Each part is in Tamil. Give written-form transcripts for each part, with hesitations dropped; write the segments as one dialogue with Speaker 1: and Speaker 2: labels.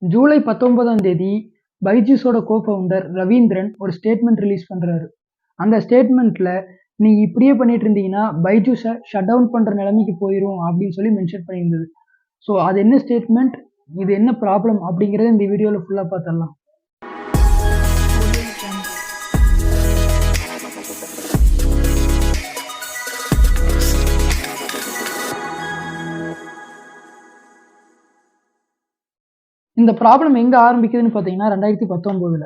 Speaker 1: ஜூலை 19ஆம் தேதி பைஜூஸோட கோ-ஃபவுண்டர் ரவீந்திரன் ஒரு ஸ்டேட்மெண்ட் ரிலீஸ் பண்றாரு. அந்த ஸ்டேட்மெண்ட்ல நீங்க இப்படியே பண்ணிட்டு இருந்தீங்கன்னா பைஜூஸை ஷட் டவுன் பண்ற நிலைமைக்கு போயிரும் அப்படின்னு சொல்லி மென்ஷன் பண்ணியிருந்தது. ஸோ அது என்ன ஸ்டேட்மெண்ட், இது என்ன ப்ராப்ளம் அப்படிங்கிறத இந்த வீடியோவில் ஃபுல்லாக பார்த்துடலாம். இந்த ப்ராப்ளம் எங்கே ஆரம்பிக்குதுன்னு பார்த்தீங்கன்னா 2019.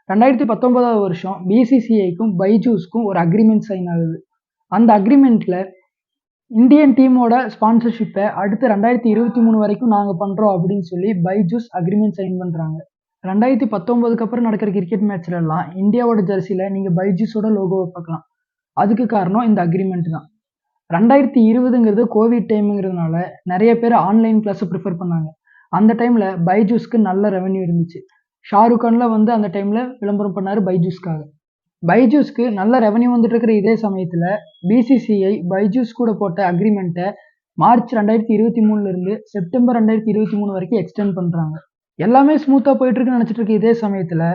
Speaker 1: 2019ஆவது வருஷம் பிசிசிஐக்கும் பைஜூஸ்க்கும் ஒரு அக்ரிமெண்ட் சைன் ஆகுது. அந்த அக்ரிமெண்ட்டில் இந்தியன் டீமோட ஸ்பான்சர்ஷிப்பை அடுத்து 2023 வரைக்கும் நாங்கள் பண்ணுறோம் அப்படின்னு சொல்லி பைஜூஸ் அக்ரிமெண்ட் சைன் பண்ணுறாங்க. 2019க்கு அப்புறம் நடக்கிற கிரிக்கெட் மேட்ச்லலாம் இந்தியாவோட ஜெர்சியில் நீங்கள் பைஜூஸோட லோகோவை பார்க்கலாம். அதுக்கு காரணம் இந்த அக்ரிமெண்ட் தான். 2020ங்கிறது கோவிட் டைமுங்கிறதுனால நிறைய பேர் ஆன்லைன் கிளாஸை ப்ரிஃபர் பண்ணாங்க. அந்த டைமில் பைஜூஸ்க்கு நல்ல ரெவன்யூ இருந்துச்சு. ஷாருக் கான்ல வந்து அந்த டைமில் விளம்பரம் பண்ணார் பைஜூஸ்க்காக. பைஜூஸ்க்கு நல்ல ரெவன்யூ வந்துட்டு இருக்கிற இதே சமயத்தில் பிசிசிஐ பைஜூஸ் கூட போட்ட அக்ரிமெண்ட்டை மார்ச் 2023 செப்டம்பர் 2023 வரைக்கும் எக்ஸ்டெண்ட் பண்ணுறாங்க. எல்லாமே ஸ்மூத்தாக போயிட்டுருக்குன்னு நினச்சிட்டு இருக்க இதே சமயத்தில்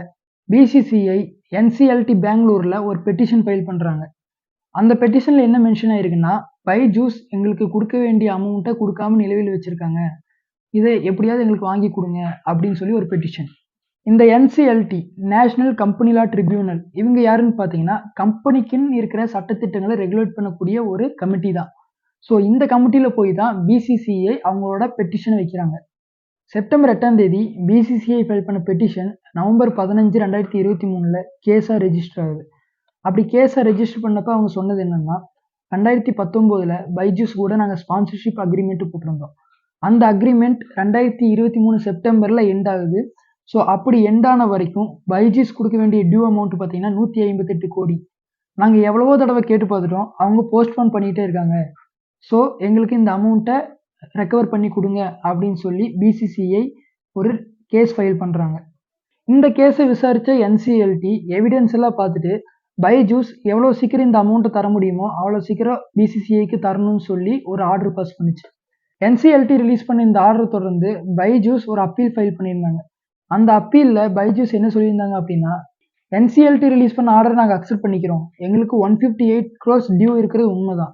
Speaker 1: பிசிசிஐ என்சிஎல்டி பெங்களூரில் ஒரு பெட்டிஷன் ஃபைல் பண்ணுறாங்க. அந்த பெட்டிஷனில் என்ன மென்ஷன் ஆயிருக்குன்னா, பைஜூஸ் எங்களுக்கு கொடுக்க வேண்டிய அமௌண்ட்டை கொடுக்காம நிலுவையில் வச்சுருக்காங்க, இதை எப்படியாவது எங்களுக்கு வாங்கி கொடுங்க அப்படின்னு சொல்லி ஒரு பெட்டிஷன். இந்த என்சிஎல்டி நேஷனல் கம்பெனி லா ட்ரிபியூனல் இவங்க யாருன்னு பார்த்தீங்கன்னா கம்பெனிக்குன்னு இருக்கிற சட்டத்திட்டங்களை ரெகுலேட் பண்ணக்கூடிய ஒரு கமிட்டி தான். ஸோ இந்த கமிட்டியில் போய் தான் பிசிசிஐ அவங்களோட பெட்டிஷனை வைக்கிறாங்க. செப்டம்பர் 8ஆம் தேதி பிசிசிஐ ஃபைல் பண்ண பெட்டிஷன் நவம்பர் 15, 2023 கேஸாக ரெஜிஸ்டர் ஆகுது. அப்படி கேஸை ரெஜிஸ்டர் பண்ணப்போ அவங்க சொன்னது என்னன்னா, 2019 பைஜூஸ் கூட நாங்கள் ஸ்பான்சர்ஷிப் அக்ரிமெண்ட் போட்டிருந்தோம். அந்த அக்ரிமெண்ட் 2023 செப்டம்பரில் எண்ட் ஆகுது. ஸோ அப்படி எண்ட் ஆன வரைக்கும் பைஜூஸ் கொடுக்க வேண்டிய டியூ அமௌண்ட் பார்த்தீங்கன்னா 158 கோடி. நாங்கள் எவ்வளவோ தடவை கேட்டு பார்த்துட்டோம், அவங்க போஸ்ட்போன் பண்ணிகிட்டே இருக்காங்க. ஸோ எங்களுக்கு இந்த அமௌண்ட்டை ரெக்கவர் பண்ணி கொடுங்க அப்படின்னு சொல்லி பிசிசிஐ ஒரு கேஸ் ஃபைல் பண்ணுறாங்க. இந்த கேஸை விசாரித்த என்சிஎல்டி எவிடன்ஸ் எல்லாம் பார்த்துட்டு பைஜூஸ் எவ்வளோ சீக்கிரம் இந்த அமௌண்ட்டை தர முடியுமோ அவ்வளோ சீக்கிரம் பிசிசிஐக்கு தரணும்னு சொல்லி ஒரு ஆர்டர் பாஸ் பண்ணிச்சு. என்சிஎல்டி ரிலீஸ் பண்ண இந்த ஆர்டர் தொடர்ந்து பைஜூஸ் ஒரு அப்பீல் ஃபைல் பண்ணியிருந்தாங்க. அந்த அப்பீலில் பைஜூஸ் என்ன சொல்லியிருந்தாங்க அப்படின்னா, என்சிஎல்டி ரிலீஸ் பண்ண ஆர்டர் நாங்கள் அக்செப்ட் பண்ணிக்கிறோம், எங்களுக்கு 158 crores டியூ இருக்கிறது உண்மைதான்.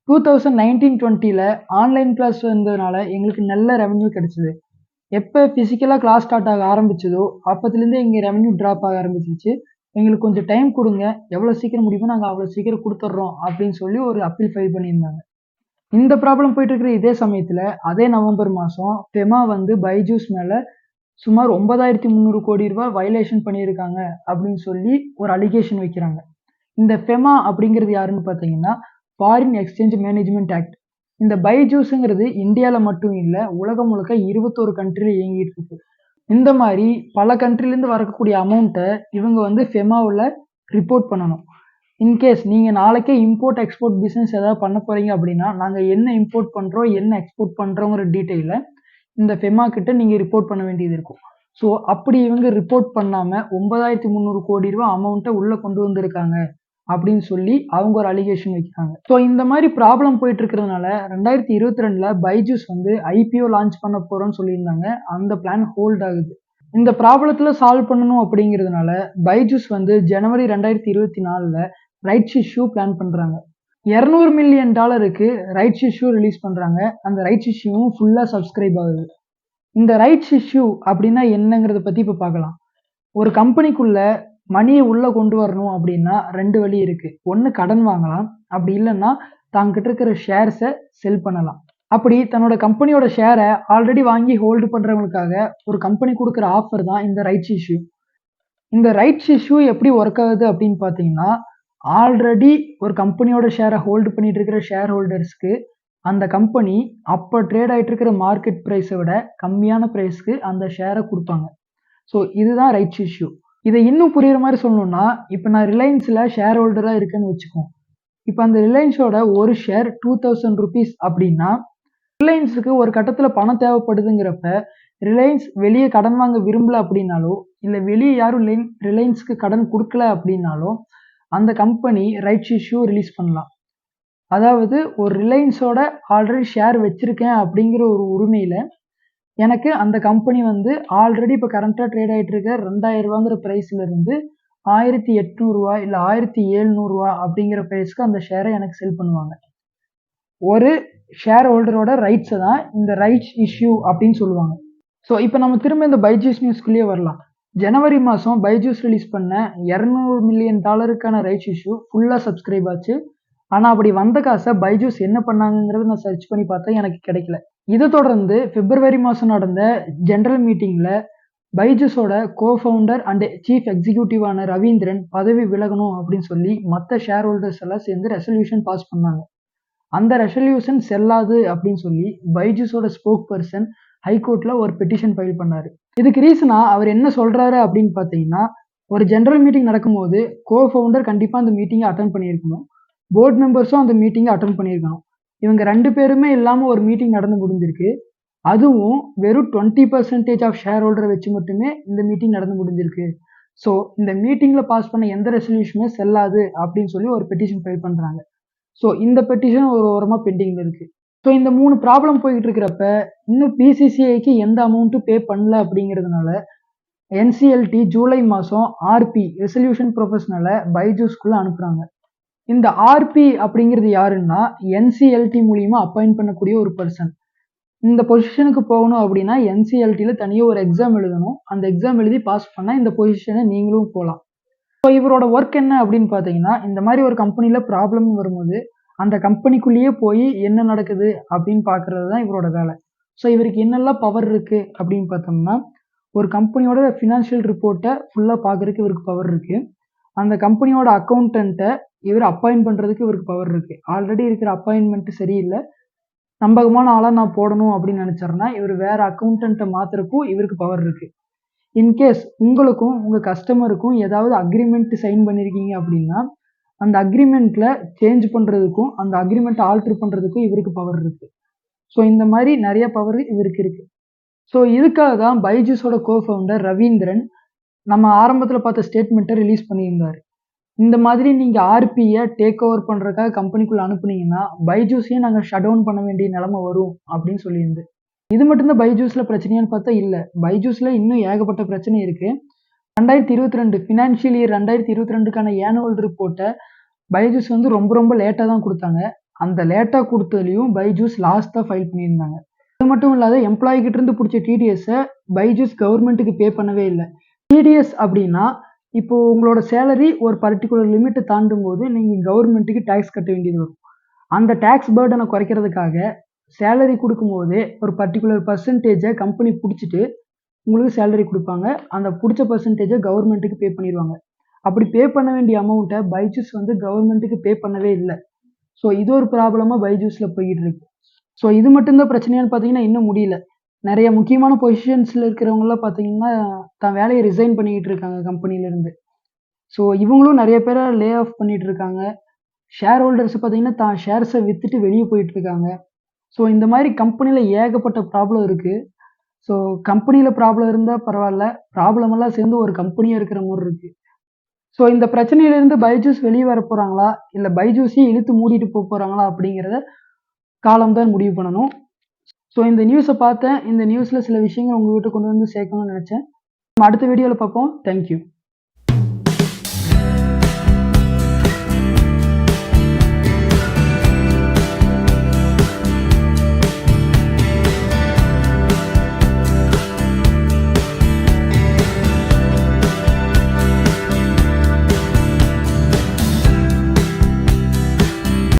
Speaker 1: 2019-20 ஆன்லைன் கிளாஸ் வந்ததுனால எங்களுக்கு நல்ல ரெவன்யூ கிடைச்சிது. எப்போ ஃபிசிக்கலாக கிளாஸ் ஸ்டார்ட் ஆக ஆரம்பிச்சதோ அப்போத்துலேருந்து எங்கள் ரெவன்யூ ட்ராப் ஆக ஆரம்பிச்சிருச்சு, எங்களுக்கு கொஞ்சம் டைம் கொடுங்க, எவ்வளோ சீக்கிரம் முடியுமோ நாங்கள் அவ்வளோ சீக்கிரம் கொடுத்துட்றோம் அப்படின்னு சொல்லி ஒரு அப்பீல் ஃபைல் பண்ணியிருந்தாங்க. இந்த ப்ராப்ளம் போயிட்டு இருக்கிற இதே சமயத்தில் அதே நவம்பர் மாதம் ஃபெமா வந்து பைஜூஸ் மேலே சுமார் 9,300 கோடி ரூபாய் வயலேஷன் பண்ணியிருக்காங்க அப்படின்னு சொல்லி ஒரு அலிகேஷன் வைக்கிறாங்க. இந்த ஃபெமா அப்படிங்கிறது யாருன்னு பார்த்தீங்கன்னா ஃபாரின் எக்ஸ்சேஞ்ச் மேனேஜ்மெண்ட் ஆக்ட். இந்த பைஜூஸுங்கிறது இந்தியாவில் மட்டும் இல்லை, உலகம் முழுக்க 21 கண்ட்ரியில் இயங்கிட்டு இருக்கு. இந்த மாதிரி பல கண்ட்ரிலேருந்து வரக்கூடிய அமௌண்ட்டை இவங்க வந்து ஃபெமாவில் ரிப்போர்ட் பண்ணணும். இன்கேஸ் நீங்கள் நாளைக்கே இம்போர்ட் எக்ஸ்போர்ட் பிஸ்னஸ் ஏதாவது பண்ண போகிறீங்க அப்படின்னா நாங்கள் என்ன இம்போர்ட் பண்ணுறோம் என்ன எக்ஸ்போர்ட் பண்ணுறோங்கிற டீட்டெயிலை இந்த ஃபெமா கிட்ட நீங்கள் ரிப்போர்ட் பண்ண வேண்டியது இருக்கும். ஸோ அப்படி இவங்க ரிப்போர்ட் பண்ணாமல் 9,300 கோடி ரூபாய் அமௌண்ட்டை உள்ளே கொண்டு வந்திருக்காங்க அப்படின்னு சொல்லி அவங்க ஒரு அலிகேஷன் வைக்கிறாங்க. ஸோ இந்த மாதிரி ப்ராப்ளம் போயிட்டு இருக்கிறதுனால 2022 பைஜூஸ் வந்து ஐபிஓ லான்ச் பண்ண போகிறோன்னு சொல்லியிருந்தாங்க. அந்த பிளான் ஹோல்ட் ஆகுது. இந்த ப்ராப்ளத்தில் சால்வ் பண்ணணும் அப்படிங்கிறதுனால பைஜூஸ் வந்து ஜனவரி 2024 ரைட்ஸ் இஷ்யூ பிளான் பண்ணுறாங்க. $200 மில்லியன் ரைட்ஸ் இஷ்யூ ரிலீஸ் பண்ணுறாங்க. அந்த ரைட்ஸ் இஷ்யூவும் ஃபுல்லாக சப்ஸ்கிரைப் ஆகுது. இந்த ரைட்ஸ் இஷ்யூ அப்படின்னா என்னங்கிறத பற்றி இப்போ பார்க்கலாம். ஒரு கம்பெனிக்குள்ள மணியை உள்ளே கொண்டு வரணும் அப்படின்னா 2 வழி இருக்குது. ஒன்று கடன் வாங்கலாம், அப்படி இல்லைன்னா தாங்கிட்ட இருக்கிற ஷேர்ஸை செல் பண்ணலாம். அப்படி தன்னோட கம்பெனியோட ஷேரை ஆல்ரெடி வாங்கி ஹோல்டு பண்ணுறவங்களுக்காக ஒரு கம்பெனி கொடுக்குற ஆஃபர் தான் இந்த ரைட்ஸ் இஷ்யூ. இந்த ரைட்ஸ் இஷ்யூ எப்படி ஒர்க் ஆகுது அப்படின்னு பார்த்தீங்கன்னா, ஆல்ரெடி ஒரு கம்பெனியோட ஷேரை ஹோல்டு பண்ணிட்டு இருக்கிற ஷேர் ஹோல்டர்ஸ்க்கு அந்த கம்பெனி அப்போ ட்ரேட் ஆகிட்டு இருக்கிற மார்க்கெட் ப்ரைஸை விட கம்மியான ப்ரைஸ்க்கு அந்த ஷேரை கொடுப்பாங்க. ஸோ இதுதான் ரைட்ஸ் இஷ்யூ. இதை இன்னும் புரியுற மாதிரி சொல்லணும்னா, இப்போ நான் ரிலையன்ஸில் ஷேர் ஹோல்டராக இருக்கேன்னு வச்சுக்கோம். இப்போ அந்த ரிலையன்ஸோட ஒரு ஷேர் 2,000 rupees அப்படின்னா ரிலையன்ஸுக்கு ஒரு கட்டத்தில் பணம் தேவைப்படுதுங்கிறப்ப ரிலையன்ஸ் வெளியே கடன் வாங்க விரும்பல அப்படின்னாலோ இல்லை வெளியே யாரும் ரிலையன்ஸுக்கு கடன் கொடுக்கல அப்படின்னாலோ அந்த கம்பெனி ரைட்ஸ் இஷ்யூ ரிலீஸ் பண்ணலாம். அதாவது ஒரு ரிலையன்ஸோட ஆல்ரெடி ஷேர் வச்சுருக்கேன் அப்படிங்கிற ஒரு உரிமையில் எனக்கு அந்த கம்பெனி வந்து ஆல்ரெடி இப்போ கரண்ட்டாக ட்ரேட் ஆகிட்டு இருக்க ₹2000 பிரைஸ்ல இருந்து ₹1800 இல்ல ₹1700 அப்படிங்கிற பிரைஸ்க்கு அந்த ஷேரை எனக்கு செல் பண்ணுவாங்க. ஒரு ஷேர் ஹோல்டரோட ரைட்ஸை தான் இந்த ரைட்ஸ் இஷ்யூ அப்படின்னு சொல்லுவாங்க. ஸோ இப்போ நம்ம திரும்ப இந்த பைஜூஸ் நியூஸ்க்குள்ளேயே வரலாம். ஜனவரி மாதம் பைஜூஸ் ரிலீஸ் பண்ண $200 மில்லியன் ரைட்ஸ் இஷ்யூ ஃபுல்லாக சப்ஸ்கிரைப் ஆச்சு. ஆனால் அப்படி வந்த காசை பைஜூஸ் என்ன பண்ணாங்கங்கிறத நான் சர்ச் பண்ணி பார்த்தேன், எனக்கு கிடைக்கல. இதை தொடர்ந்து பிப்ரவரி மாதம் நடந்த ஜெனரல் மீட்டிங்கில் பைஜூஸோட கோஃபவுண்டர் அண்ட் சீஃப் எக்ஸிக்யூட்டிவான ரவீந்திரன் பதவி விலகணும் அப்படின்னு சொல்லி மற்ற ஷேர் ஹோல்டர்ஸ் எல்லாம் சேர்ந்து ரெசல்யூஷன் பாஸ் பண்ணாங்க. அந்த ரெசல்யூஷன் செல்லாது அப்படின்னு சொல்லி பைஜூஸோட ஸ்போக் பர்சன் ஹைகோர்ட்ல ஒரு பெட்டிஷன் ஃபைல் பண்ணாரு. இதுக்கு ரீசனா அவர் என்ன சொல்றாரு அப்படின்னு பார்த்தீங்கன்னா, ஒரு ஜெனரல் மீட்டிங் நடக்கும்போது கோஃபவுண்டர் கண்டிப்பாக அந்த மீட்டிங்கை அட்டன் பண்ணியிருக்கணும், போர்ட் மெம்பர்ஸும் அந்த மீட்டிங்கை அட்டன் பண்ணியிருக்கணும். இவங்க 2 பேருமே இல்லாமல் ஒரு மீட்டிங் நடந்து முடிஞ்சிருக்கு. அதுவும் வெறும் 20% ஆஃப் ஷேர் ஹோல்டரை வச்சு மட்டுமே இந்த மீட்டிங் நடந்து முடிஞ்சிருக்கு. ஸோ இந்த மீட்டிங்கில் பாஸ் பண்ண எந்த ரெசல்யூஷனுமே செல்லாது அப்படின்னு சொல்லி ஒரு பெட்டிஷன் ஃபைல் பண்ணுறாங்க. ஸோ இந்த பெட்டிஷன் ஒரு ஓரமாக பெண்டிங்கில் இருக்குது. ஸோ இந்த 3 ப்ராப்ளம் போய்கிட்டு இருக்கிறப்ப இன்னும் பிசிசிஐக்கு எந்த அமௌண்ட்டும் பே பண்ணல அப்படிங்கிறதுனால என்சிஎல்டி ஜூலை மாதம் ஆர்பி ரெசல்யூஷன் ப்ரொஃபஷனலை பைஜூஸ்குள்ளே அனுப்புகிறாங்க. இந்த ஆர்பி அப்படிங்கிறது யாருன்னா என்சிஎல்டி மூலியமாக அப்பாயிண்ட் பண்ணக்கூடிய ஒரு பர்சன். இந்த பொசிஷனுக்கு போகணும் அப்படின்னா என்சிஎல்டியில் தனியாக ஒரு எக்ஸாம் எழுதணும். அந்த எக்ஸாம் எழுதி பாஸ் பண்ணால் இந்த பொசிஷனை நீங்களும் போகலாம். ஸோ இவரோட ஒர்க் என்ன அப்படின்னு பார்த்தீங்கன்னா, இந்த மாதிரி ஒரு கம்பெனியில் ப்ராப்ளம் வரும்போது அந்த கம்பெனிக்குள்ளேயே போய் என்ன நடக்குது அப்படின்னு பார்க்குறது தான் இவரோட வேலை. ஸோ இவருக்கு என்னெல்லாம் பவர் இருக்குது அப்படின்னு பார்த்தோம்னா, ஒரு கம்பெனியோட ஃபினான்ஷியல் ரிப்போர்ட்டை ஃபுல்லாக பார்க்குறதுக்கு இவருக்கு பவர் இருக்குது. அந்த கம்பெனியோட அக்கௌண்டண்ட்டை இவர் அப்பாயிண்ட் பண்ணுறதுக்கு இவருக்கு பவர் இருக்குது. ஆல்ரெடி இருக்கிற அப்பாயின்மெண்ட்டு சரியில்லை, நம்பகமான ஆளாக நான் போடணும் அப்படின்னு நினச்சாருன்னா இவர் வேறு அக்கௌண்டண்ட்டை மாற்றுறக்கும் இவருக்கு பவர் இருக்குது. இன்கேஸ் உங்களுக்கும் உங்கள் கஸ்டமருக்கும் ஏதாவது அக்ரிமெண்ட் சைன் பண்ணியிருக்கீங்க அப்படின்னா அந்த அக்ரிமெண்ட்டில் சேஞ்ச் பண்ணுறதுக்கும் அந்த அக்ரிமெண்ட்டை ஆல்ட்ரு பண்ணுறதுக்கும் இவருக்கு பவர் இருக்குது. ஸோ இந்த மாதிரி நிறைய பவர் இவருக்கு இருக்குது. ஸோ இதுக்காக தான் பைஜூஸோட கோஃபவுண்டர் ரவீந்திரன் நம்ம ஆரம்பத்தில் பார்த்த ஸ்டேட்மெண்ட்டை ரிலீஸ் பண்ணியிருந்தார். இந்த மாதிரி நீங்கள் ஆர்பியை டேக் ஓவர் பண்ணுறதுக்காக கம்பெனிக்குள்ளே அனுப்புனீங்கன்னா பைஜூஸையும் நாங்கள் ஷட் டவுன் பண்ண வேண்டிய நிலைமை வரும் அப்படின்னு சொல்லியிருந்து. இது மட்டும்தான் பைஜூஸில் பிரச்சனையான்னு பார்த்தா இல்லை, பைஜூஸில் இன்னும் ஏகப்பட்ட பிரச்சனை இருக்குது. 2022 ஃபினான்ஷியல் இயர் 2022க்கான ஆனுவல் ரிப்போர்ட்டை பைஜூஸ் வந்து ரொம்ப லேட்டாக தான் கொடுத்தாங்க. அந்த லேட்டாக கொடுத்ததுலையும் பைஜூஸ் லாஸ்ட்டாக ஃபைல் பண்ணியிருந்தாங்க. அது மட்டும் இல்லாத எம்ப்ளாயி கிட்டேருந்து பிடிச்ச டிடிஎஸை பைஜூஸ் கவர்மெண்ட்டுக்கு பே பண்ணவே இல்லை. டிடிஎஸ் அப்படின்னா இப்போது உங்களோட சேலரி ஒரு பர்டிகுலர் லிமிட்டை தாண்டும் போது நீங்கள் கவர்மெண்ட்டுக்கு டேக்ஸ் கட்ட வேண்டியது வரும். அந்த டேக்ஸ் பேர்டனை குறைக்கிறதுக்காக சேலரி கொடுக்கும்போதே ஒரு பர்டிகுலர் பர்சன்டேஜை கம்பெனி பிடிச்சிட்டு உங்களுக்கு சேலரி கொடுப்பாங்க. அந்த பிடிச்ச பர்சன்டேஜை கவர்மெண்ட்டுக்கு பே பண்ணிடுவாங்க. அப்படி பே பண்ண வேண்டிய அமௌண்ட்டை பைஜூஸ் வந்து கவர்மெண்ட்டுக்கு பே பண்ணவே இல்லை. ஸோ இது ஒரு ப்ராப்ளமாக பைஜூஸில் போய்கிட்டு இருக்கு. ஸோ இது மட்டும்தான் பிரச்சனையான்னு பார்த்தீங்கன்னா இன்னும் முடியல. நிறைய முக்கியமான பொசிஷன்ஸில் இருக்கிறவங்களாம் பார்த்தீங்கன்னா தான் வேலையை ரிசைன் பண்ணிக்கிட்டு இருக்காங்க கம்பெனிலேருந்து. ஸோ இவங்களும் நிறைய பேரை லே ஆஃப் பண்ணிகிட்டு இருக்காங்க. ஷேர் ஹோல்டர்ஸ் பார்த்தீங்கன்னா தான் ஷேர்ஸை விற்றுட்டு வெளியே போயிட்டு இருக்காங்க. ஸோ இந்த மாதிரி கம்பெனியில் ஏகப்பட்ட ப்ராப்ளம் இருக்குது. ஸோ கம்பெனியில் ப்ராப்ளம் இருந்தால் பரவாயில்ல, ப்ராப்ளம் எல்லாம் சேர்ந்து ஒரு கம்பெனியாக இருக்கிற மாதிரி இருக்குது. ஸோ இந்த பிரச்சனையிலேருந்து பைஜூஸ் வெளியே வர போகிறாங்களா இல்லை பைஜூஸையும் இழுத்து மூடிட்டு போகிறாங்களா அப்படிங்கிறத காலம்தான் முடிவு பண்ணணும். ஸோ இந்த நியூஸை பார்த்தேன், இந்த நியூஸில் சில விஷயங்கள் உங்கள்கிட்ட கொண்டு வந்து சேர்க்கணும்னு நினச்சேன். நம்ம அடுத்த வீடியோவில் பார்ப்போம். தேங்க்யூ.